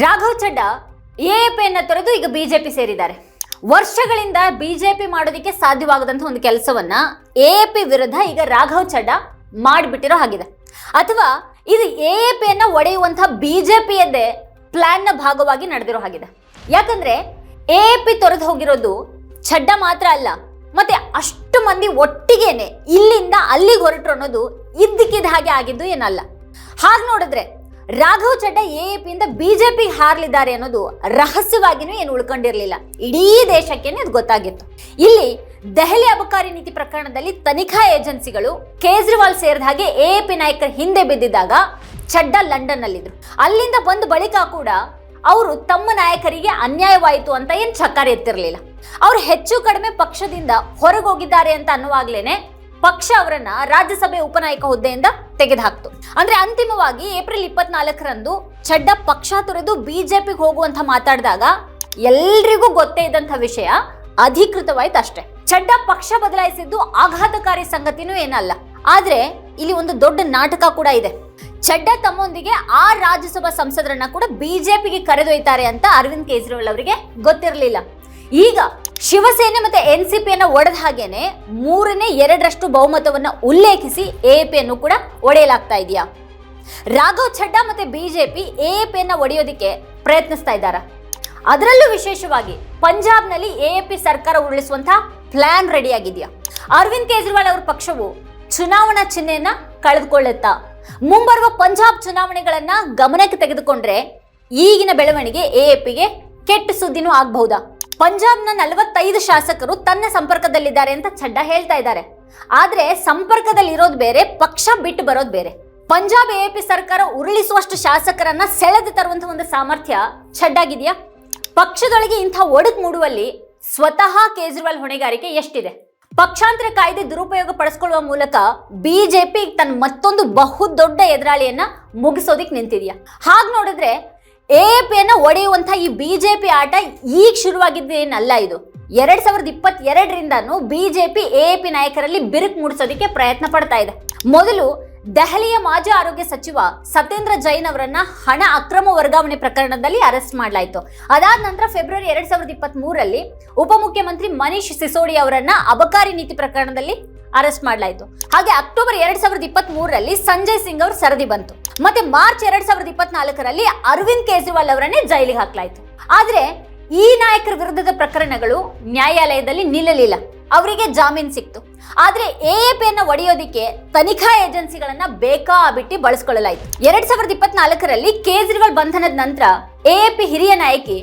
ರಾಘವ್ ಚಡ್ಡಾ ಎಎಪಿಯನ್ನ ತೊರೆದು ಈಗ ಬಿಜೆಪಿ ಸೇರಿದ್ದಾರೆ. ವರ್ಷಗಳಿಂದ ಬಿಜೆಪಿ ಮಾಡೋದಕ್ಕೆ ಸಾಧ್ಯವಾಗದಂತ ಒಂದು ಕೆಲಸವನ್ನ ಎಎಪಿ ವಿರುದ್ಧ ಈಗ ರಾಘವ್ ಚಡ್ಡಾ ಮಾಡಿಬಿಟ್ಟಿರೋ ಹಾಗಿದೆ. ಅಥವಾ ಇದು ಎಎಪಿಯನ್ನ ಒಡೆಯುವಂತಹ ಬಿಜೆಪಿಯದ್ದೇ ಪ್ಲಾನ್ನ ಭಾಗವಾಗಿ ನಡೆದಿರೋ ಹಾಗಿದೆ. ಯಾಕಂದ್ರೆ ಎಎಪಿ ತೊರೆದು ಹೋಗಿರೋದು ಚಡ್ಡಾ ಮಾತ್ರ ಅಲ್ಲ, ಮತ್ತೆ ಅಷ್ಟು ಮಂದಿ ಒಟ್ಟಿಗೆನೆ ಇಲ್ಲಿಂದ ಅಲ್ಲಿಗೆ ಹೊರಟರು ಅನ್ನೋದು ಇದ್ದಕ್ಕಿದ್ದ ಹಾಗೆ ಆಗಿದ್ದು ಏನಲ್ಲ. ಹಾಗೆ ನೋಡಿದ್ರೆ ರಾಘವ್ ಚಡ್ಡಾ ಎಎಪಿಯಿಂದ ಬಿಜೆಪಿ ಹಾರ್ಲಿದ್ದಾರೆ ಅನ್ನೋದು ರಹಸ್ಯವಾಗಿನೂ ಏನು ಉಳ್ಕೊಂಡಿರ್ಲಿಲ್ಲ. ಇಡೀ ದೇಶಕ್ಕೇನೆ ಅದು ಗೊತ್ತಾಗಿತ್ತು. ಇಲ್ಲಿ ದೆಹಲಿ ಅಬಕಾರಿ ನೀತಿ ಪ್ರಕರಣದಲ್ಲಿ ತನಿಖಾ ಏಜೆನ್ಸಿಗಳು ಕೇಜ್ರಿವಾಲ್ ಸೇರಿದ ಹಾಗೆ ಎಎಪಿ ನಾಯಕರ ಹಿಂದೆ ಬಿದ್ದಿದ್ದಾಗ ಚಡ್ಡಾ ಲಂಡನ್ ನಲ್ಲಿದ್ರು. ಅಲ್ಲಿಂದ ಬಂದ ಬಳಿಕ ಕೂಡ ಅವರು ತಮ್ಮ ನಾಯಕರಿಗೆ ಅನ್ಯಾಯವಾಯಿತು ಅಂತ ಏನ್ ಚಕ್ಕಾರ ಎತ್ತಿರಲಿಲ್ಲ. ಅವ್ರು ಹೆಚ್ಚು ಕಡಿಮೆ ಪಕ್ಷದಿಂದ ಹೊರಗೋಗಿದ್ದಾರೆ ಅಂತ ಅನ್ನುವಾಗ್ಲೇನೆ ಪಕ್ಷ ಅವರನ್ನ ರಾಜ್ಯಸಭೆ ಉಪನಾಯಕ ಹುದ್ದೆಯಿಂದ ತೆಗೆದುಹಾಕ್ತು. ಅಂದ್ರೆ ಅಂತಿಮವಾಗಿ ಏಪ್ರಿಲ್ 24ರಂದು ಚಡ್ಡಾ ಪಕ್ಷ ತೊರೆದು ಬಿಜೆಪಿಗೆ ಹೋಗುವಂತ ಮಾತಾಡಿದಾಗ ಎಲ್ರಿಗೂ ಗೊತ್ತೇ ಇದ್ದಂತ ವಿಷಯ ಅಧಿಕೃತವಾಯ್ತು ಅಷ್ಟೇ. ಚಡ್ಡಾ ಪಕ್ಷ ಬದಲಾಯಿಸಿದ್ದು ಆಘಾತಕಾರಿ ಸಂಗತಿನೂ ಏನಲ್ಲ. ಆದ್ರೆ ಇಲ್ಲಿ ಒಂದು ದೊಡ್ಡ ನಾಟಕ ಕೂಡ ಇದೆ. ಚಡ್ಡಾ ತಮ್ಮೊಂದಿಗೆ ಆ ರಾಜ್ಯಸಭಾ ಸಂಸದರನ್ನ ಕೂಡ ಬಿಜೆಪಿಗೆ ಕರೆದೊಯ್ತಾರೆ ಅಂತ ಅರವಿಂದ್ ಕೇಜ್ರಿವಾಲ್ ಅವರಿಗೆ ಗೊತ್ತಿರಲಿಲ್ಲ. ಈಗ ಶಿವಸೇನೆ ಮತ್ತೆ ಎನ್ಸಿಪಿಯನ್ನ ಒಡೆದ ಹಾಗೇನೆ 2/3 ಬಹುಮತವನ್ನ ಉಲ್ಲೇಖಿಸಿ ಎಎಪಿಯನ್ನು ಕೂಡ ಒಡೆಯಲಾಗ್ತಾ ಇದೆಯಾ? ರಾಘವ್ ಚಡ್ಡಾ ಮತ್ತೆ ಬಿಜೆಪಿ ಎಎಪಿಯನ್ನ ಒಡೆಯೋದಿಕ್ಕೆ ಪ್ರಯತ್ನಿಸ್ತಾ ಇದ್ದಾರಾ? ಅದರಲ್ಲೂ ವಿಶೇಷವಾಗಿ ಪಂಜಾಬ್ನಲ್ಲಿ ಎಎಪಿ ಸರ್ಕಾರ ಉರುಳಿಸುವಂತಹ ಪ್ಲಾನ್ ರೆಡಿ ಆಗಿದೆಯಾ? ಅರವಿಂದ್ ಕೇಜ್ರಿವಾಲ್ ಅವರ ಪಕ್ಷವು ಚುನಾವಣಾ ಚಿಹ್ನೆಯನ್ನ ಕಳೆದುಕೊಳ್ಳುತ್ತಾ? ಮುಂಬರುವ ಪಂಜಾಬ್ ಚುನಾವಣೆಗಳನ್ನ ಗಮನಕ್ಕೆ ತೆಗೆದುಕೊಂಡ್ರೆ ಈಗಿನ ಬೆಳವಣಿಗೆ ಎಎಪಿಗೆ ಕೆಟ್ಟ ಸುದ್ದಿನೂ ಆಗಬಹುದಾ? ಪಂಜಾಬ್ನ 45 ಶಾಸಕರು ತನ್ನ ಸಂಪರ್ಕದಲ್ಲಿದ್ದಾರೆ ಅಂತ ಚಡ್ಡಾ ಹೇಳ್ತಾ ಇದ್ದಾರೆ. ಆದ್ರೆ ಸಂಪರ್ಕದಲ್ಲಿ ಇರೋದು ಬೇರೆ, ಪಕ್ಷ ಬಿಟ್ಟು ಬರೋದು ಬೇರೆ. ಪಂಜಾಬ್ ಎಎಪಿ ಸರ್ಕಾರ ಉರುಳಿಸುವಷ್ಟು ಶಾಸಕರನ್ನ ಸೆಳೆದು ತರುವಂತಹ ಒಂದು ಸಾಮರ್ಥ್ಯ ಚಡ್ಡಾಗಿದೆಯಾ? ಪಕ್ಷದೊಳಗೆ ಇಂಥ ಒಡಕು ಮೂಡುವಲ್ಲಿ ಸ್ವತಃ ಕೇಜ್ರಿವಾಲ್ ಹೊಣೆಗಾರಿಕೆ ಎಷ್ಟಿದೆ? ಪಕ್ಷಾಂತರ ಕಾಯ್ದೆ ದುರುಪಯೋಗ ಪಡಿಸ್ಕೊಳ್ಳುವ ಮೂಲಕ ಬಿಜೆಪಿ ತನ್ನ ಮತ್ತೊಂದು ಬಹುದೊಡ್ಡ ಎದುರಾಳಿಯನ್ನ ಮುಗಿಸೋದಿಕ್ ನಿಂತಿದೆಯಾ? ಹಾಗೆ ನೋಡಿದ್ರೆ ಎಎಪಿಯನ್ನ ಒಡೆಯುವಂತ ಈ ಬಿಜೆಪಿ ಆಟ ಈಗ ಶುರುವಾಗಿದ್ದೇನಲ್ಲ. ಇದು 2022ರಿಂದಾನು ಬಿಜೆಪಿ ಎಎಪಿ ನಾಯಕರಲ್ಲಿ ಬಿರುಕು ಮೂಡಿಸೋದಕ್ಕೆ ಪ್ರಯತ್ನ ಪಡ್ತಾ ಇದೆ. ಮೊದಲು ದೆಹಲಿಯ ಮಾಜಿ ಆರೋಗ್ಯ ಸಚಿವ ಸತ್ಯೇಂದ್ರ ಜೈನ್ ಅವರನ್ನ ಹಣ ಅಕ್ರಮ ವರ್ಗಾವಣೆ ಪ್ರಕರಣದಲ್ಲಿ ಅರೆಸ್ಟ್ ಮಾಡಲಾಯಿತು. ಅದಾದ ನಂತರ ಫೆಬ್ರವರಿ 2023ರಲ್ಲಿ ಉಪಮುಖ್ಯಮಂತ್ರಿ ಮನೀಶ್ ಸಿಸೋಡಿಯಾ ಅವರನ್ನ ಅಬಕಾರಿ ನೀತಿ ಪ್ರಕರಣದಲ್ಲಿ ಅರೆಸ್ಟ್ ಮಾಡಲಾಯಿತು. ಹಾಗೆ ಅಕ್ಟೋಬರ್ 2023ರಲ್ಲಿ ಸಂಜಯ್ ಸಿಂಗ್ ಅವರು ಸರದಿ ಬಂತು. ಮತ್ತೆ ಮಾರ್ಚ್ 2024ರಲ್ಲಿ ಅರವಿಂದ್ ಕೇಜ್ರಿವಾಲ್ ಅವರನ್ನೇ ಜೈಲಿಗೆ ಹಾಕಲಾಯಿತು. ಆದ್ರೆ ಈ ನಾಯಕರ ವಿರುದ್ಧದ ಪ್ರಕರಣಗಳು ನ್ಯಾಯಾಲಯದಲ್ಲಿ ನಿಲ್ಲಲಿಲ್ಲ, ಅವರಿಗೆ ಜಾಮೀನು ಸಿಕ್ತು. ಆದ್ರೆ ಎಎಪಿಯನ್ನ ಒಡೆಯೋದಿಕ್ಕೆ ತನಿಖಾ ಏಜೆನ್ಸಿಗಳನ್ನ ಬೇಕಾಬಿಟ್ಟಿ ಬಳಸಿಕೊಳ್ಳಲಾಯಿತು. 2024ರಲ್ಲಿ ಕೇಜ್ರಿವಾಲ್ ಬಂಧನದ ನಂತರ ಎಎಪಿ ಹಿರಿಯ ನಾಯಕಿ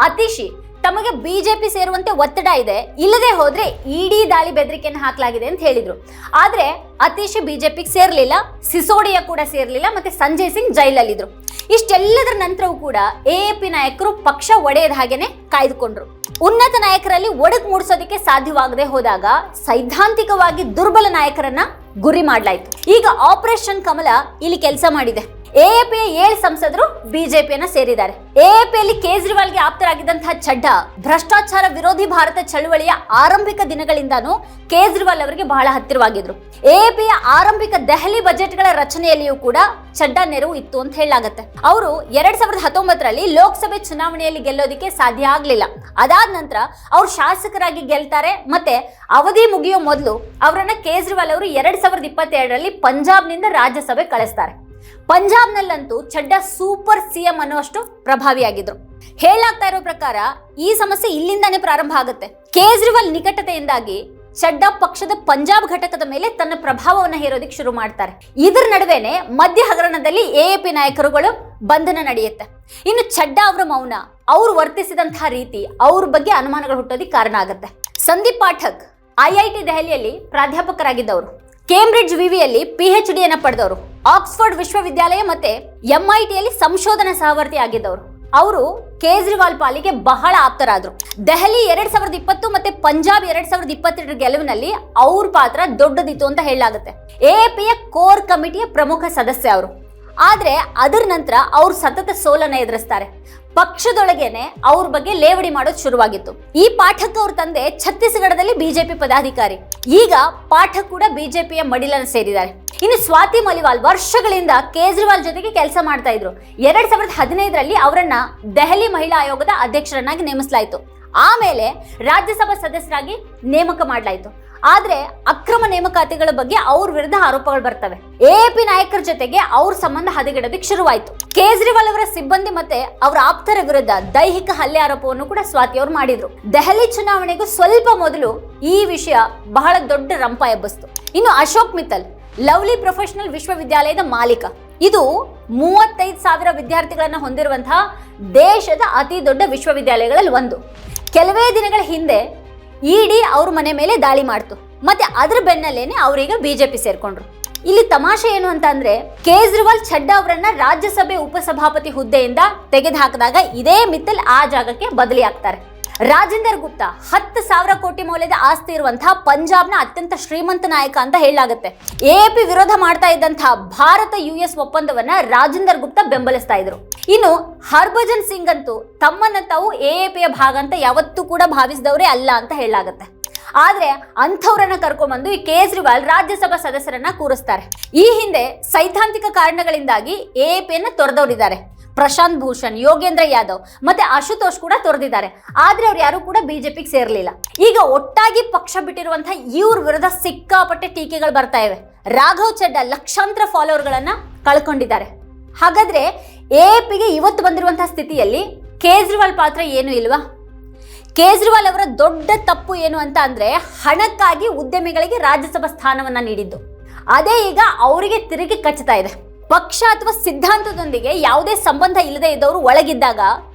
ಅತಿಶಿ ತಮಗೆ ಬಿಜೆಪಿ ಸೇರುವಂತೆ ಒತ್ತಡ ಇದೆ, ಇಲ್ಲದೆ ಹೋದ್ರೆ ಇಡಿ ದಾಳಿ ಬೆದರಿಕೆಯನ್ನು ಹಾಕಲಾಗಿದೆ ಅಂತ ಹೇಳಿದ್ರು. ಆದ್ರೆ ಅತಿಶಿ ಬಿಜೆಪಿಗೆ ಸೇರ್ಲಿಲ್ಲ, ಸಿಸೋಡಿಯಾ ಕೂಡ ಸೇರ್ಲಿಲ್ಲ, ಮತ್ತೆ ಸಂಜಯ್ ಸಿಂಗ್ ಜೈಲಲ್ಲಿದ್ರು. ಇಷ್ಟೆಲ್ಲದರ ನಂತರವೂ ಕೂಡ ಎಎಪಿ ನಾಯಕರು ಪಕ್ಷ ಒಡೆಯದ ಹಾಗೇನೆ ಕಾಯ್ದುಕೊಂಡ್ರು. ಉನ್ನತ ನಾಯಕರಲ್ಲಿ ಒಡಕು ಮೂಡಿಸೋದಕ್ಕೆ ಸಾಧ್ಯವಾಗದೆ ಹೋದಾಗ ಸೈದ್ಧಾಂತಿಕವಾಗಿ ದುರ್ಬಲ ನಾಯಕರನ್ನ ಗುರಿ ಮಾಡಲಾಯಿತು. ಈಗ ಆಪರೇಷನ್ ಕಮಲ ಇಲ್ಲಿ ಕೆಲಸ ಮಾಡಿದೆ. ಎಎಪಿಯ 7 ಸಂಸದರು ಬಿಜೆಪಿಯನ್ನ ಸೇರಿದ್ದಾರೆ. ಎಎಪಿಯಲ್ಲಿ ಕೇಜ್ರಿವಾಲ್ಗೆ ಆಪ್ತರಾಗಿದ್ದಂತಹ ಚಡ್ಡಾ ಭ್ರಷ್ಟಾಚಾರ ವಿರೋಧಿ ಭಾರತ ಚಳವಳಿಯ ಆರಂಭಿಕ ದಿನಗಳಿಂದಾನು ಕೇಜ್ರಿವಾಲ್ ಅವರಿಗೆ ಬಹಳ ಹತ್ತಿರವಾಗಿದ್ರು. ಎಎಪಿಯ ಆರಂಭಿಕ ದೆಹಲಿ ಬಜೆಟ್ಗಳ ರಚನೆಯಲ್ಲಿಯೂ ಕೂಡ ಚಡ್ಡಾ ನೆರವು ಇತ್ತು ಅಂತ ಹೇಳಲಾಗುತ್ತೆ. ಅವರು 2019ರಲ್ಲಿ ಲೋಕಸಭೆ ಚುನಾವಣೆಯಲ್ಲಿ ಗೆಲ್ಲೋದಿಕ್ಕೆ ಸಾಧ್ಯ ಆಗ್ಲಿಲ್ಲ. ಅದಾದ ನಂತರ ಅವ್ರು ಶಾಸಕರಾಗಿ ಗೆಲ್ತಾರೆ. ಮತ್ತೆ ಅವಧಿ ಮುಗಿಯೋ ಮೊದಲು ಅವರನ್ನ ಕೇಜ್ರಿವಾಲ್ ಅವರು 2022ರಲ್ಲಿ ಪಂಜಾಬ್ನಿಂದ ರಾಜ್ಯಸಭೆ ಕಳಿಸ್ತಾರೆ. ಪಂಜಾಬ್ನಲ್ಲಂತೂ ಚಡ್ಡಾ ಸೂಪರ್ ಸಿಎಂ ಅನ್ನುವಷ್ಟು ಪ್ರಭಾವಿಯಾಗಿದ್ರು. ಹೇಳಲಾಗ್ತಾ ಇರೋ ಪ್ರಕಾರ ಈ ಸಮಸ್ಯೆ ಇಲ್ಲಿಂದಾನೇ ಪ್ರಾರಂಭ ಆಗುತ್ತೆ. ಕೇಜ್ರಿವಾಲ್ ನಿಕಟತೆಯಿಂದಾಗಿ ಚಡ್ಡಾ ಪಕ್ಷದ ಪಂಜಾಬ್ ಘಟಕದ ಮೇಲೆ ತನ್ನ ಪ್ರಭಾವವನ್ನು ಹೇರೋದಿಕ್ ಶುರು ಮಾಡ್ತಾರೆ. ಇದರ ನಡುವೆನೆ ಮಧ್ಯ ಹಗರಣದಲ್ಲಿ ಎಎಪಿ ನಾಯಕರುಗಳು ಬಂಧನ ನಡೆಯುತ್ತೆ. ಇನ್ನು ಚಡ್ಡಾ ಅವರ ಮೌನ, ಅವ್ರು ವರ್ತಿಸಿದಂತಹ ರೀತಿ, ಅವ್ರ ಬಗ್ಗೆ ಅನುಮಾನಗಳು ಹುಟ್ಟೋದಿಕ್ ಕಾರಣ ಆಗುತ್ತೆ. ಸಂದೀಪ್ ಪಾಠಕ್ ಐಐಟಿ ದೆಹಲಿಯಲ್ಲಿ ಪ್ರಾಧ್ಯಾಪಕರಾಗಿದ್ದವರು, ಕೇಂಬ್ರಿಡ್ಜ್ ವಿವಿಯಲ್ಲಿ PhD ಅನ್ನ ಪಡೆದವರು, ಆಕ್ಸ್ಫರ್ಡ್ ವಿಶ್ವವಿದ್ಯಾಲಯ ಮತ್ತೆ MITಯಲ್ಲಿ ಸಂಶೋಧನಾ ಸಹವರ್ತಿ ಆಗಿದ್ದವರು. ಅವರು ಕೇಜ್ರಿವಾಲ್ ಪಾಲಿಗೆ ಬಹಳ ಆಪ್ತರಾದ್ರು. ದೆಹಲಿ 2020 ಮತ್ತೆ ಪಂಜಾಬ್ 2022 ಗೆಲುವಿನಲ್ಲಿ ಅವ್ರ ಪಾತ್ರ ದೊಡ್ಡದಿತ್ತು ಅಂತ ಹೇಳಲಾಗುತ್ತೆ. ಎಎಪಿಯ ಕೋರ್ ಕಮಿಟಿಯ ಪ್ರಮುಖ ಸದಸ್ಯ ಅವರು. ಆದ್ರೆ ಅದರ ನಂತರ ಅವ್ರು ಸತತ ಸೋಲನ್ನ ಎದುರಿಸ್ತಾರೆ. ಪಕ್ಷದೊಳಗೇನೆ ಅವ್ರ ಬಗ್ಗೆ ಲೇವಡಿ ಮಾಡೋದು ಶುರುವಾಗಿತ್ತು. ಈ ಪಾಠಕ್ ಅವ್ರ ತಂದೆ ಛತ್ತೀಸ್ಗಢದಲ್ಲಿ ಬಿಜೆಪಿ ಪದಾಧಿಕಾರಿ. ಈಗ ಪಾಠಕ್ ಕೂಡ ಬಿಜೆಪಿಯ ಮಡಿಲನ್ನು ಸೇರಿದ್ದಾರೆ. ಇನ್ನು ಸ್ವಾತಿ ಮಲಿವಾಲ್ ವರ್ಷಗಳಿಂದ ಕೇಜ್ರಿವಾಲ್ ಜೊತೆಗೆ ಕೆಲಸ ಮಾಡ್ತಾ ಇದ್ರು. 2015ರಲ್ಲಿ ಅವರನ್ನ ದೆಹಲಿ ಮಹಿಳಾ ಆಯೋಗದ ಅಧ್ಯಕ್ಷರನ್ನಾಗಿ ನೇಮಿಸಲಾಯಿತು. ಆಮೇಲೆ ರಾಜ್ಯಸಭಾ ಸದಸ್ಯರಾಗಿ ನೇಮಕ ಮಾಡಲಾಯಿತು. ಆದ್ರೆ ಅಕ್ರಮ ನೇಮಕಾತಿಗಳ ಬಗ್ಗೆ ಅವ್ರ ವಿರುದ್ಧ ಆರೋಪಗಳು ಬರ್ತವೆ. ಎಎಪಿ ನಾಯಕರ ಜೊತೆಗೆ ಅವ್ರ ಸಂಬಂಧ ಹದಗೆಡೋದಕ್ಕೆ ಶುರುವಾಯಿತು. ಕೇಜ್ರಿವಾಲ್ ಅವರ ಸಿಬ್ಬಂದಿ ಮತ್ತೆ ಅವರ ಆಪ್ತರ ವಿರುದ್ಧ ದೈಹಿಕ ಹಲ್ಲೆ ಆರೋಪವನ್ನು ಕೂಡ ಸ್ವಾತಿ ಅವರು ಮಾಡಿದ್ರು. ದೆಹಲಿ ಚುನಾವಣೆಗೂ ಸ್ವಲ್ಪ ಮೊದಲು ಈ ವಿಷಯ ಬಹಳ ದೊಡ್ಡ ರಂಪ ಎಬ್ಬಿಸ್ತು. ಇನ್ನು ಅಶೋಕ್ ಮಿತ್ತಲ್ ಲವ್ಲಿ ಪ್ರೊಫೆಷನಲ್ ವಿಶ್ವವಿದ್ಯಾಲಯದ ಮಾಲೀಕ. ಇದು 35,000 ವಿದ್ಯಾರ್ಥಿಗಳನ್ನ ಹೊಂದಿರುವಂತಹ ದೇಶದ ಅತಿ ದೊಡ್ಡ ವಿಶ್ವವಿದ್ಯಾಲಯಗಳಲ್ಲಿ ಒಂದು. ಕೆಲವೇ ದಿನಗಳ ಹಿಂದೆ ಇಡಿ ಅವ್ರ ಮನೆ ಮೇಲೆ ದಾಳಿ ಮಾಡ್ತು. ಮತ್ತೆ ಅದ್ರ ಬೆನ್ನಲ್ಲೇನೆ ಅವರೀಗ ಬಿಜೆಪಿ ಸೇರ್ಕೊಂಡ್ರು. ಇಲ್ಲಿ ತಮಾಷೆ ಏನು ಅಂತ ಅಂದ್ರೆ, ಕೇಜ್ರಿವಾಲ್ ಛಡ್ಡಾ ಅವರನ್ನ ರಾಜ್ಯಸಭೆ ಉಪಸಭಾಪತಿ ಹುದ್ದೆಯಿಂದ ತೆಗೆದುಹಾಕಿದಾಗ ಇದೇ ಮಿತ್ತಲ್ ಆ ಜಾಗಕ್ಕೆ ಬದಲಿ ಆಗ್ತಾರೆ. ರಾಜೇಂದರ್ ಗುಪ್ತಾ 10,000 ಕೋಟಿ ಮೌಲ್ಯದ ಆಸ್ತಿ ಇರುವಂತಹ ಪಂಜಾಬ್ನ ಅತ್ಯಂತ ಶ್ರೀಮಂತ ನಾಯಕ ಅಂತ ಹೇಳಲಾಗುತ್ತೆ. ಎಎಪಿ ವಿರೋಧ ಮಾಡ್ತಾ ಇದ್ದಂತಹ ಭಾರತ US ಒಪ್ಪಂದವನ್ನ ರಾಜೇಂದರ್ ಗುಪ್ತಾ ಬೆಂಬಲಿಸ್ತಾ ಇದ್ರು. ಇನ್ನು ಹರ್ಭಜನ್ ಸಿಂಗ್ ಅಂತೂ ತಮ್ಮನ್ನ ತಾವು ಎಎಪಿಯ ಭಾಗ ಅಂತ ಯಾವತ್ತೂ ಕೂಡ ಭಾವಿಸಿದವರೇ ಅಲ್ಲ ಅಂತ ಹೇಳಲಾಗುತ್ತೆ. ಆದ್ರೆ ಅಂಥವ್ರನ್ನ ಕರ್ಕೊಂಡ್ಬಂದು ಈ ಕೇಜ್ರಿವಾಲ್ ರಾಜ್ಯಸಭಾ ಸದಸ್ಯರನ್ನ ಕೂರಿಸ್ತಾರೆ. ಈ ಹಿಂದೆ ಸೈದ್ಧಾಂತಿಕ ಕಾರಣಗಳಿಂದಾಗಿ ಎಎಪಿಯನ್ನ ತೊರೆದವರಿದ್ದಾರೆ. ಪ್ರಶಾಂತ್ ಭೂಷಣ್, ಯೋಗೇಂದ್ರ ಯಾದವ್ ಮತ್ತೆ ಆಶುತೋಷ್ ಕೂಡ ತೊರೆದಿದ್ದಾರೆ. ಆದ್ರೆ ಅವ್ರು ಯಾರು ಕೂಡ ಬಿಜೆಪಿಗೆ ಸೇರ್ಲಿಲ್ಲ. ಈಗ ಒಟ್ಟಾಗಿ ಪಕ್ಷ ಬಿಟ್ಟಿರುವಂತಹ ಇವ್ರ ವಿರುದ್ಧ ಸಿಕ್ಕಾಪಟ್ಟೆ ಟೀಕೆಗಳು ಬರ್ತಾ ಇವೆ. ರಾಘವ್ ಚಡ್ಡಾ ಲಕ್ಷಾಂತರ ಫಾಲೋವರ್ಗಳನ್ನ ಕಳ್ಕೊಂಡಿದ್ದಾರೆ. ಹಾಗಾದ್ರೆ ಎಎಪಿಗೆ ಇವತ್ತು ಬಂದಿರುವಂತಹ ಸ್ಥಿತಿಯಲ್ಲಿ ಕೇಜ್ರಿವಾಲ್ ಪಾತ್ರ ಏನು ಇಲ್ವಾ? ಕೇಜ್ರಿವಾಲ್ ಅವರ ದೊಡ್ಡ ತಪ್ಪು ಏನು ಅಂತ ಅಂದ್ರೆ, ಹಣಕ್ಕಾಗಿ ಉದ್ಯಮಿಗಳಿಗೆ ರಾಜ್ಯಸಭಾ ಸ್ಥಾನವನ್ನ ನೀಡಿದ್ದು. ಅದೇ ಈಗ ಅವರಿಗೆ ತಿರುಗಿ ಕಚ್ಚುತ್ತಾ ಇದೆ. ಪಕ್ಷ ಅಥವಾ ಸಿದ್ಧಾಂತದೊಂದಿಗೆ ಯಾವುದೇ ಸಂಬಂಧ ಇಲ್ಲದೆ ಇದ್ದವರು ಒಳಗಿದ್ದಾಗ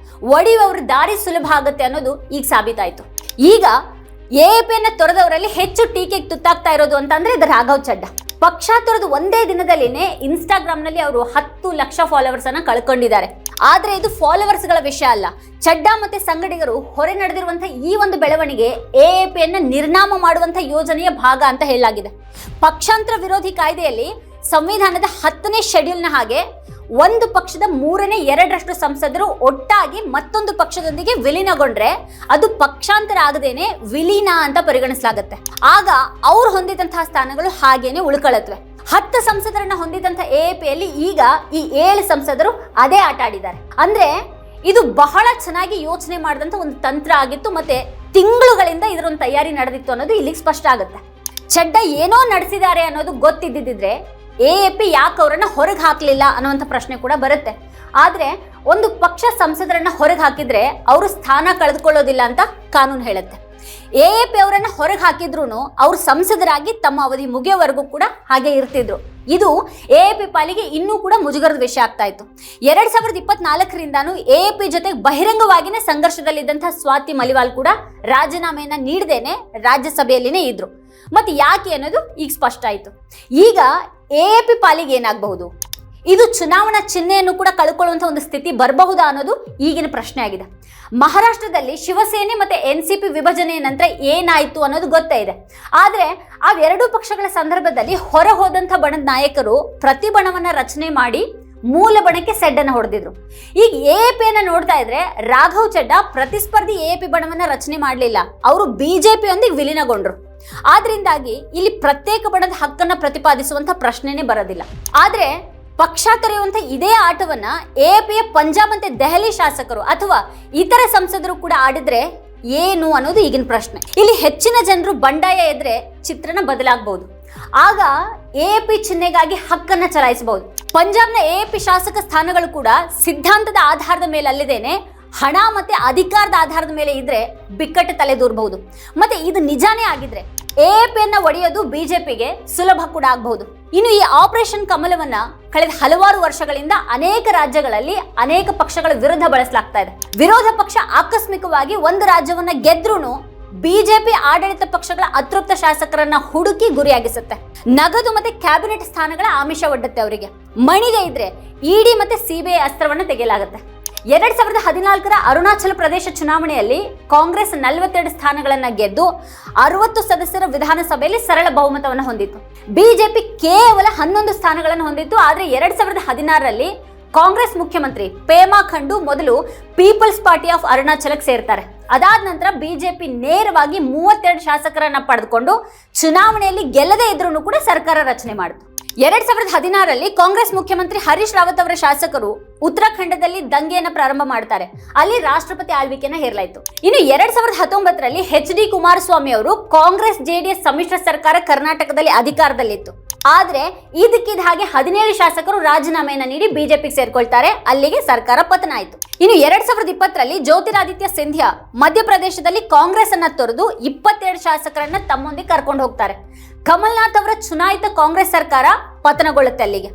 ಒಡೆಯುವವ್ರ ದಾರಿ ಸುಲಭ ಆಗುತ್ತೆ ಅನ್ನೋದು ಈಗ ಸಾಬೀತಾಯ್ತು. ಈಗ ಎಎಪಿಯನ್ನ ತೊರೆದವರಲ್ಲಿ ಹೆಚ್ಚು ಟೀಕೆಗೆ ತುತ್ತಾಗ್ತಾ ಇರೋದು ಅಂತಂದ್ರೆ ಇದು ರಾಘವ್ ಚಡ್ಡಾ. ಪಕ್ಷ ತೊರೆದು ಒಂದೇ ದಿನದಲ್ಲಿನೇ ಇನ್ಸ್ಟಾಗ್ರಾಮ್ ನಲ್ಲಿ ಅವರು 10 ಲಕ್ಷ ಫಾಲೋವರ್ಸ್ ಅನ್ನ ಕಳ್ಕೊಂಡಿದ್ದಾರೆ. ಆದ್ರೆ ಇದು ಫಾಲೋವರ್ಸ್ ಗಳ ವಿಷಯ ಅಲ್ಲ. ಚಡ್ಡಾ ಮತ್ತೆ ಸಂಗಡಿಗರು ಹೊರೆ ನಡೆದಿರುವಂತಹ ಈ ಒಂದು ಬೆಳವಣಿಗೆ ಎಎಪಿಯನ್ನ ನಿರ್ನಾಮ ಮಾಡುವಂತಹ ಯೋಜನೆಯ ಭಾಗ ಅಂತ ಹೇಳಲಾಗಿದೆ. ಪಕ್ಷಾಂತರ ವಿರೋಧಿ ಕಾಯ್ದೆಯಲ್ಲಿ ಸಂವಿಧಾನದ 10ನೇ ಶೆಡ್ಯೂಲ್ನ ಹಾಗೆ ಒಂದು ಪಕ್ಷದ 2/3 ಸಂಸದರು ಒಟ್ಟಾಗಿ ಮತ್ತೊಂದು ಪಕ್ಷದೊಂದಿಗೆ ವಿಲೀನಗೊಂಡ್ರೆ ಅದು ಪಕ್ಷಾಂತರ ಆಗದೇನೆ ವಿಲೀನ ಅಂತ ಪರಿಗಣಿಸಲಾಗುತ್ತೆ. ಆಗ ಅವ್ರು ಹೊಂದಿದಂತಹ ಸ್ಥಾನಗಳು ಹಾಗೇನೆ ಉಳ್ಕೊಳ್ಳತ್ವೆ. 10 ಸಂಸದರನ್ನ ಹೊಂದಿದಂತಹ ಎಎಪಿಯಲ್ಲಿ ಈಗ ಈ 7 ಸಂಸದರು ಅದೇ ಆಟ ಆಡಿದ್ದಾರೆ. ಅಂದ್ರೆ ಇದು ಬಹಳ ಚೆನ್ನಾಗಿ ಯೋಚನೆ ಮಾಡಿದಂತ ಒಂದು ತಂತ್ರ ಆಗಿತ್ತು. ಮತ್ತೆ ತಿಂಗಳುಗಳಿಂದ ಇದರೊಂದು ತಯಾರಿ ನಡೆದಿತ್ತು ಅನ್ನೋದು ಇಲ್ಲಿಗೆ ಸ್ಪಷ್ಟ ಆಗುತ್ತೆ. ಚಡ್ಡಾ ಏನೋ ನಡೆಸಿದ್ದಾರೆ ಅನ್ನೋದು ಗೊತ್ತಿದ್ದಿದ್ರೆ ಎಎಪಿ ಯಾಕೆ ಅವರನ್ನ ಹೊರಗೆ ಹಾಕಲಿಲ್ಲ ಅನ್ನುವಂಥ ಪ್ರಶ್ನೆ ಕೂಡ ಬರುತ್ತೆ. ಆದ್ರೆ ಒಂದು ಪಕ್ಷ ಸಂಸದರನ್ನ ಹೊರಗೆ ಹಾಕಿದ್ರೆ ಅವರು ಸ್ಥಾನ ಕಳೆದುಕೊಳ್ಳೋದಿಲ್ಲ ಅಂತ ಕಾನೂನು ಹೇಳುತ್ತೆ. ಎಎಪಿ ಅವರನ್ನ ಹೊರಗೆ ಹಾಕಿದ್ರು ಅವ್ರು ಸಂಸದರಾಗಿ ತಮ್ಮ ಅವಧಿ ಮುಗಿಯೋವರೆಗೂ ಕೂಡ ಹಾಗೆ ಇರ್ತಿದ್ರು. ಇದು ಎಎಪಿ ಪಾಲಿಗೆ ಇನ್ನೂ ಕೂಡ ಮುಜುಗರದ ವಿಷಯ ಆಗ್ತಾ ಇತ್ತು. 2024ರಿಂದಾನು ಎಎಪಿ ಜೊತೆ ಬಹಿರಂಗವಾಗಿನೇ ಸಂಘರ್ಷದಲ್ಲಿದ್ದಂತಹ ಸ್ವಾತಿ ಮಲಿವಾಲ್ ಕೂಡ ರಾಜೀನಾಮೆಯನ್ನ ನೀಡದೇನೆ ರಾಜ್ಯಸಭೆಯಲ್ಲಿನೇ ಇದ್ರು. ಮತ್ತೆ ಯಾಕೆ ಅನ್ನೋದು ಈಗ ಸ್ಪಷ್ಟ ಆಯಿತು. ಈಗ ಎಎಪಿ ಪಾಲಿಗೆ ಏನಾಗಬಹುದು? ಇದು ಚುನಾವಣಾ ಚಿಹ್ನೆಯನ್ನು ಕೂಡ ಕಳ್ಕೊಳ್ಳುವಂಥ ಒಂದು ಸ್ಥಿತಿ ಬರಬಹುದಾ ಅನ್ನೋದು ಈಗಿನ ಪ್ರಶ್ನೆ ಆಗಿದೆ. ಮಹಾರಾಷ್ಟ್ರದಲ್ಲಿ ಶಿವಸೇನೆ ಮತ್ತೆ ಎನ್ಸಿಪಿ ವಿಭಜನೆಯ ನಂತರ ಏನಾಯಿತು ಅನ್ನೋದು ಗೊತ್ತೇ ಇದೆ. ಆದರೆ ಅವೆರಡೂ ಪಕ್ಷಗಳ ಸಂದರ್ಭದಲ್ಲಿ ಹೊರ ಹೋದಂಥ ಬಣದ ನಾಯಕರು ಪ್ರತಿ ಬಣವನ್ನ ರಚನೆ ಮಾಡಿ ಮೂಲ ಬಣಕ್ಕೆ ಸೆಡ್ಡನ್ನು ಹೊಡೆದಿದ್ರು. ಈಗ ಎಎಪಿಯನ್ನ ನೋಡ್ತಾ ಇದ್ರೆ ರಾಘವ್ ಚಡ್ಡಾ ಪ್ರತಿಸ್ಪರ್ಧಿ ಎಎಪಿ ಬಣವನ್ನ ರಚನೆ ಮಾಡಲಿಲ್ಲ, ಅವರು ಬಿಜೆಪಿಯೊಂದಿಗೆ ವಿಲೀನಗೊಂಡ್ರು. ಆದ್ರಿಂದಾಗಿ ಇಲ್ಲಿ ಪ್ರತ್ಯೇಕ ಬಣದ ಹಕ್ಕನ್ನ ಪ್ರತಿಪಾದಿಸುವಂತ ಪ್ರಶ್ನೆನೇ ಬರೋದಿಲ್ಲ. ಆದ್ರೆ ಪಕ್ಷ ತೊರೆಯುವಂತ ಇದೇ ಆಟವನ್ನ ಎಎಪಿಯ ಪಂಜಾಬ್ ಮತ್ತೆ ದೆಹಲಿ ಶಾಸಕರು ಅಥವಾ ಇತರ ಸಂಸದರು ಕೂಡ ಆಡಿದ್ರೆ ಏನು ಅನ್ನೋದು ಈಗಿನ ಪ್ರಶ್ನೆ. ಇಲ್ಲಿ ಹೆಚ್ಚಿನ ಜನರು ಬಂಡಾಯ ಎದ್ರೆ ಚಿತ್ರಣ ಬದಲಾಗಬಹುದು. ಆಗ ಎಎಪಿ ಚಿಹ್ನೆಗಾಗಿ ಹಕ್ಕನ್ನ ಚಲಾಯಿಸಬಹುದು. ಪಂಜಾಬ್ನ ಎಎಪಿ ಶಾಸಕ ಸ್ಥಾನಗಳು ಕೂಡ ಸಿದ್ಧಾಂತದ ಆಧಾರದ ಮೇಲೆ ಅಲ್ಲದೇನೆ ಹಣ ಮತ್ತೆ ಅಧಿಕಾರದ ಆಧಾರದ ಮೇಲೆ ಇದ್ರೆ ಬಿಕ್ಕಟ್ಟು ತಲೆದೂರಬಹುದು. ಮತ್ತೆ ಇದು ನಿಜಾನೇ ಆಗಿದ್ರೆ ಎಎಪಿಯನ್ನ ಒಡೆಯೋದು ಬಿಜೆಪಿಗೆ ಸುಲಭ ಕೂಡ ಆಗಬಹುದು. ಇನ್ನು ಈ ಆಪರೇಷನ್ ಕಮಲವನ್ನ ಕಳೆದ ಹಲವಾರು ವರ್ಷಗಳಿಂದ ಅನೇಕ ರಾಜ್ಯಗಳಲ್ಲಿ ಅನೇಕ ಪಕ್ಷಗಳ ವಿರುದ್ಧ ಬಳಸಲಾಗ್ತಾ ಇದೆ. ವಿರೋಧ ಪಕ್ಷ ಆಕಸ್ಮಿಕವಾಗಿ ಒಂದು ರಾಜ್ಯವನ್ನ ಗೆದ್ರೂ ಬಿಜೆಪಿ ಆಡಳಿತ ಪಕ್ಷಗಳ ಅತೃಪ್ತ ಶಾಸಕರನ್ನ ಹುಡುಕಿ ಗುರಿಯಾಗಿಸುತ್ತೆ. ನಗದು ಮತ್ತೆ ಕ್ಯಾಬಿನೆಟ್ ಸ್ಥಾನಗಳ ಆಮಿಷ ಒಡ್ಡುತ್ತೆ ಅವರಿಗೆ. ಮಣಿಗೆ ಇದ್ರೆ ಇಡಿ ಮತ್ತೆ ಸಿಬಿಐ ಅಸ್ತ್ರವನ್ನ ತೆಗೆಯಲಾಗುತ್ತೆ. 2014ರ ಅರುಣಾಚಲ ಪ್ರದೇಶ ಚುನಾವಣೆಯಲ್ಲಿ ಕಾಂಗ್ರೆಸ್ 42 ಸ್ಥಾನಗಳನ್ನ ಗೆದ್ದು 60 ಸದಸ್ಯರ ವಿಧಾನಸಭೆಯಲ್ಲಿ ಸರಳ ಬಹುಮತವನ್ನು ಹೊಂದಿತ್ತು. ಬಿಜೆಪಿ ಕೇವಲ 11 ಸ್ಥಾನಗಳನ್ನು ಹೊಂದಿತ್ತು. ಆದ್ರೆ 2016ರಲ್ಲಿ ಕಾಂಗ್ರೆಸ್ ಮುಖ್ಯಮಂತ್ರಿ ಪೇಮಾ ಖಂಡು ಮೊದಲು ಪೀಪಲ್ಸ್ ಪಾರ್ಟಿ ಆಫ್ ಅರುಣಾಚಲಕ್ಕೆ ಸೇರ್ತಾರೆ. ಅದಾದ ನಂತರ ಬಿಜೆಪಿ ನೇರವಾಗಿ 32 ಶಾಸಕರನ್ನ ಪಡೆದುಕೊಂಡು ಚುನಾವಣೆಯಲ್ಲಿ ಗೆಲ್ಲದೇ ಇದ್ರೂ ಕೂಡ ಸರ್ಕಾರ ರಚನೆ ಮಾಡಿತು. 2016ರಲ್ಲಿ ಕಾಂಗ್ರೆಸ್ ಮುಖ್ಯಮಂತ್ರಿ ಹರೀಶ್ ರಾವತ್ ಅವರ ಶಾಸಕರು ಉತ್ತರಾಖಂಡದಲ್ಲಿ ದಂಗೆಯನ್ನು ಪ್ರಾರಂಭ ಮಾಡ್ತಾರೆ. ಅಲ್ಲಿ ರಾಷ್ಟ್ರಪತಿ ಆಳ್ವಿಕೆಯನ್ನ ಹೇರಲಾಯಿತು. ಇನ್ನು 2019ರಲ್ಲಿ HD ಕುಮಾರಸ್ವಾಮಿ ಅವರು ಕಾಂಗ್ರೆಸ್ JDS ಸಮ್ಮಿಶ್ರ ಸರ್ಕಾರ ಕರ್ನಾಟಕದಲ್ಲಿ ಅಧಿಕಾರದಲ್ಲಿತ್ತು. ಆದ್ರೆ ಇದಕ್ಕಿದ ಹಾಗೆ 17 ಶಾಸಕರು ರಾಜೀನಾಮೆಯನ್ನ ನೀಡಿ ಬಿಜೆಪಿಗೆ ಸೇರ್ಕೊಳ್ತಾರೆ. ಅಲ್ಲಿಗೆ ಸರ್ಕಾರ ಪತನ ಆಯಿತು. ಇನ್ನು 2020ರಲ್ಲಿ ಜ್ಯೋತಿರಾದಿತ್ಯ ಸಿಂಧ್ಯಾ ಮಧ್ಯಪ್ರದೇಶದಲ್ಲಿ ಕಾಂಗ್ರೆಸ್ ಅನ್ನ ತೊರೆದು 22 ಶಾಸಕರನ್ನ ತಮ್ಮೊಂದಿಗೆ ಕರ್ಕೊಂಡು ಹೋಗ್ತಾರೆ. ಕಮಲ್ನಾಥ್ ಅವರ ಚುನಾಯಿತ ಕಾಂಗ್ರೆಸ್ ಸರ್ಕಾರ ಪತನಗೊಳ್ಳುತ್ತೆ. ಅಲ್ಲಿಗೆ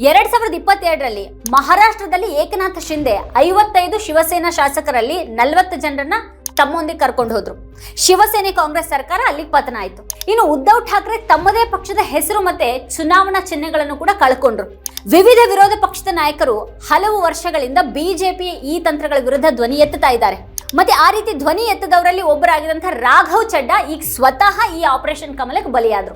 2022ರಲ್ಲಿ ಮಹಾರಾಷ್ಟ್ರದಲ್ಲಿ ಏಕನಾಥ್ ಶಿಂದೆ 55 ಶಿವಸೇನಾ ಶಾಸಕರಲ್ಲಿ 40 ಜನರನ್ನ ತಮ್ಮೊಂದಿಗೆ ಕರ್ಕೊಂಡು ಹೋದ್ರು. ಶಿವಸೇನೆ ಕಾಂಗ್ರೆಸ್ ಸರ್ಕಾರ ಅಲ್ಲಿಗೆ ಪತನ ಆಯಿತು. ಇನ್ನು ಉದ್ಧವ್ ಠಾಕ್ರೆ ತಮ್ಮದೇ ಪಕ್ಷದ ಹೆಸರು ಮತ್ತೆ ಚುನಾವಣಾ ಚಿಹ್ನೆಗಳನ್ನು ಕೂಡ ಕಳ್ಕೊಂಡ್ರು. ವಿವಿಧ ವಿರೋಧ ಪಕ್ಷದ ನಾಯಕರು ಹಲವು ವರ್ಷಗಳಿಂದ ಬಿಜೆಪಿಯ ಈ ತಂತ್ರಗಳ ವಿರುದ್ಧ ಧ್ವನಿ ಎತ್ತುತ್ತಾ ಇದ್ದಾರೆ. ಮತ್ತೆ ಆ ರೀತಿ ಧ್ವನಿ ಎತ್ತದವರಲ್ಲಿ ಒಬ್ಬರಾಗಿದ್ದಂತಹ ರಾಘವ್ ಚಡ್ಡಾ ಈಗ ಸ್ವತಃ ಈ ಆಪರೇಷನ್ ಕಮಲಕ್ಕೆ ಬಲಿಯಾದ್ರು.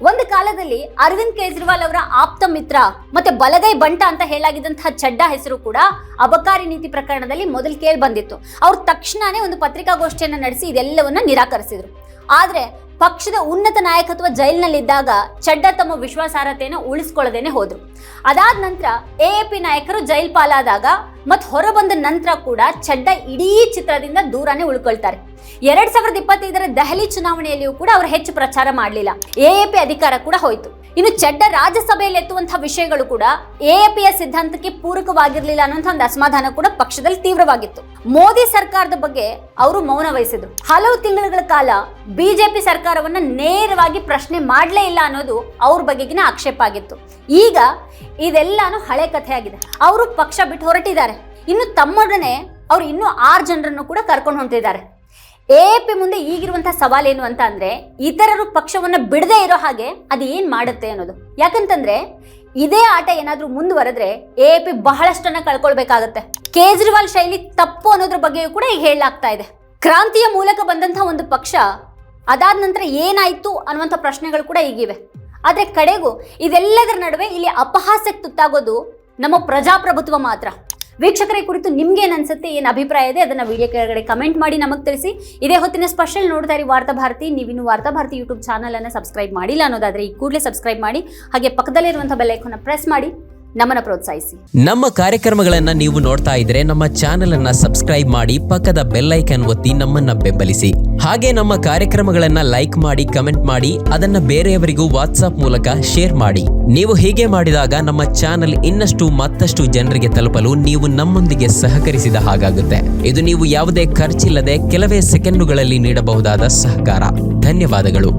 ಒಂದು ಕಾಲದಲ್ಲಿ ಅರವಿಂದ್ ಕೇಜ್ರಿವಾಲ್ ಅವರ ಆಪ್ತ ಮಿತ್ರ ಮತ್ತೆ ಬಲಗೈ ಬಂಟ ಅಂತ ಹೇಳಲಾಗಿದ್ದಂತಹ ಚಡ್ಡಾ ಹೆಸರು ಕೂಡ ಅಬಕಾರಿ ನೀತಿ ಪ್ರಕರಣದಲ್ಲಿ ಮೊದಲು ಕೇಳಿ ಬಂದಿತ್ತು. ಅವ್ರು ತಕ್ಷಣನೇ ಒಂದು ಪತ್ರಿಕಾಗೋಷ್ಠಿಯನ್ನು ನಡೆಸಿ ಇದೆಲ್ಲವನ್ನ ನಿರಾಕರಿಸಿದ್ರು. ಆದ್ರೆ ಪಕ್ಷದ ಉನ್ನತ ನಾಯಕತ್ವ ಜೈಲಿನಲ್ಲಿದ್ದಾಗ ಚಡ್ಡಾ ತಮ್ಮ ವಿಶ್ವಾಸಾರ್ಹತೆಯನ್ನು ಉಳಿಸ್ಕೊಳ್ಳದೇನೆ ಹೋದ್ರು. ಅದಾದ ನಂತರ AAP ನಾಯಕರು ಜೈಲ್ ಪಾಲಾದಾಗ ಮತ್ತು ಹೊರಬಂದ ನಂತರ ಕೂಡ ಚಡ್ಡಾ ಇಡೀ ಚಿತ್ರದಿಂದ ದೂರನೇ ಉಳ್ಕೊಳ್ತಾರೆ. 2025ರ ದೆಹಲಿ ಚುನಾವಣೆಯಲ್ಲಿಯೂ ಕೂಡ ಅವರು ಹೆಚ್ಚು ಪ್ರಚಾರ ಮಾಡಲಿಲ್ಲ. AAP ಅಧಿಕಾರ ಕೂಡ ಹೋಯಿತು. ಇನ್ನು ಚಡ್ಡಾ ರಾಜ್ಯಸಭೆಯಲ್ಲಿ ಎತ್ತುವಂತಹ ವಿಷಯಗಳು ಕೂಡ AAPಯ ಸಿದ್ಧಾಂತಕ್ಕೆ ಪೂರಕವಾಗಿರಲಿಲ್ಲ ಅನ್ನೋಂಥ ಒಂದು ಅಸಮಾಧಾನ ಕೂಡ ಪಕ್ಷದಲ್ಲಿ ತೀವ್ರವಾಗಿತ್ತು. ಮೋದಿ ಸರ್ಕಾರದ ಬಗ್ಗೆ ಅವರು ಮೌನ ವಹಿಸಿದ್ರು. ಹಲವು ತಿಂಗಳುಗಳ ಕಾಲ ಬಿಜೆಪಿ ಸರ್ಕಾರವನ್ನ ನೇರವಾಗಿ ಪ್ರಶ್ನೆ ಮಾಡಲೇ ಇಲ್ಲ ಅನ್ನೋದು ಅವ್ರ ಬಗೆಗಿನ ಆಕ್ಷೇಪ ಆಗಿತ್ತು. ಈಗ ಇದೆಲ್ಲಾನು ಹಳೆ ಕಥೆಯಾಗಿದೆ. ಅವರು ಪಕ್ಷ ಬಿಟ್ಟು ಹೊರಟಿದ್ದಾರೆ. ಇನ್ನು ತಮ್ಮೊಡನೆ ಅವರು ಇನ್ನೂ 6 ಜನರನ್ನು ಕೂಡ ಕರ್ಕೊಂಡು ಹೊಂಟಿದ್ದಾರೆ. AAP ಮುಂದೆ ಈಗಿರುವಂತಹ ಸವಾಲೇನು ಅಂತ ಅಂದ್ರೆ ಇತರರು ಪಕ್ಷವನ್ನ ಬಿಡದೇ ಇರೋ ಹಾಗೆ ಅದು ಏನ್ ಮಾಡುತ್ತೆ ಅನ್ನೋದು. ಯಾಕಂತಂದ್ರೆ ಇದೇ ಆಟ ಏನಾದ್ರೂ ಮುಂದುವರೆದ್ರೆ AAP ಬಹಳಷ್ಟನ್ನ ಕಳ್ಕೊಳ್ಬೇಕಾಗತ್ತೆ. ಕೇಜ್ರಿವಾಲ್ ಶೈಲಿ ತಪ್ಪು ಅನ್ನೋದ್ರ ಬಗ್ಗೆಯೂ ಕೂಡ ಈಗ ಹೇಳಲಾಗ್ತಾ ಇದೆ. ಕ್ರಾಂತಿಯ ಮೂಲಕ ಬಂದಂತಹ ಒಂದು ಪಕ್ಷ ಅದಾದ ನಂತರ ಏನಾಯ್ತು ಅನ್ನುವಂಥ ಪ್ರಶ್ನೆಗಳು ಕೂಡ ಈಗಿವೆ. ಆದ್ರೆ ಕಡೆಗೂ ಇದೆಲ್ಲದರ ನಡುವೆ ಇಲ್ಲಿ ಅಪಹಾಸ್ಯಕ್ಕೆ ತುತ್ತಾಗೋದು ನಮ್ಮ ಪ್ರಜಾಪ್ರಭುತ್ವ ಮಾತ್ರ. ವೀಕ್ಷಕರ ಕುರಿತು ನಿಮ್ಗೆ ಏನ್ ಅನ್ಸುತ್ತೆ, ಏನ್ ಅಭಿಪ್ರಾಯ ಇದೆ ಅದನ್ನ ವಿಡಿಯೋ ಕೆಳಗಡೆ ಕಮೆಂಟ್ ಮಾಡಿ ನಮಗೆ ತಿಳಿಸಿ. ಇದೇ ಹೊತ್ತಿನ ಸ್ಪೆಷಲ್ ನೋಡ್ತಾ ಇರಿ ವಾರ್ತಾ ಭಾರತಿ. ನೀವಿನ್ನು ವಾರ್ತಾ ಭಾರತಿ ಯೂಟ್ಯೂಬ್ ಚಾನಲ್ ಅನ್ನ ಸಬ್ಸ್ಕ್ರೈಬ್ ಮಾಡಿಲ್ಲ ಅನ್ನೋದಾದ್ರೆ ಈ ಕೂಡಲೇ ಸಬ್ಸ್ಕ್ರೈಬ್ ಮಾಡಿ, ಹಾಗೆ ಪಕ್ಕದಲ್ಲಿರುವಂತಹ ಬೆಲ್ ಐಕಾನ್ ಪ್ರೆಸ್ ಮಾಡಿ ನಮ್ಮನ್ನ ಪ್ರೋತ್ಸಾಹಿಸಿ. ನಮ್ಮ ಕಾರ್ಯಕ್ರಮಗಳನ್ನ ನೀವು ನೋಡ್ತಾ ಇದ್ರೆ ನಮ್ಮ ಚಾನೆಲ್ ಅನ್ನ ಸಬ್ಸ್ಕ್ರೈಬ್ ಮಾಡಿ, ಪಕ್ಕದ ಬೆಲ್ ಐಕಾನ್ ಒತ್ತಿ ನಮ್ಮನ್ನ ಬೆಂಬಲಿಸಿ. ಹಾಗೆ ನಮ್ಮ ಕಾರ್ಯಕ್ರಮಗಳನ್ನ ಲೈಕ್ ಮಾಡಿ, ಕಮೆಂಟ್ ಮಾಡಿ, ಅದನ್ನ ಬೇರೆಯವರಿಗೂ ವಾಟ್ಸ್ಆಪ್ ಮೂಲಕ ಶೇರ್ ಮಾಡಿ. ನೀವು ಹೀಗೆ ಮಾಡಿದಾಗ ನಮ್ಮ ಚಾನೆಲ್ ಮತ್ತಷ್ಟು ಜನರಿಗೆ ತಲುಪಲು ನೀವು ನಮ್ಮೊಂದಿಗೆ ಸಹಕರಿಸಿದ ಹಾಗಾಗುತ್ತೆ. ಇದು ನೀವು ಯಾವುದೇ ಖರ್ಚಿಲ್ಲದೆ ಕೆಲವೇ ಸೆಕೆಂಡುಗಳಲ್ಲಿ ನೀಡಬಹುದಾದ ಸಹಕಾರ. ಧನ್ಯವಾದಗಳು.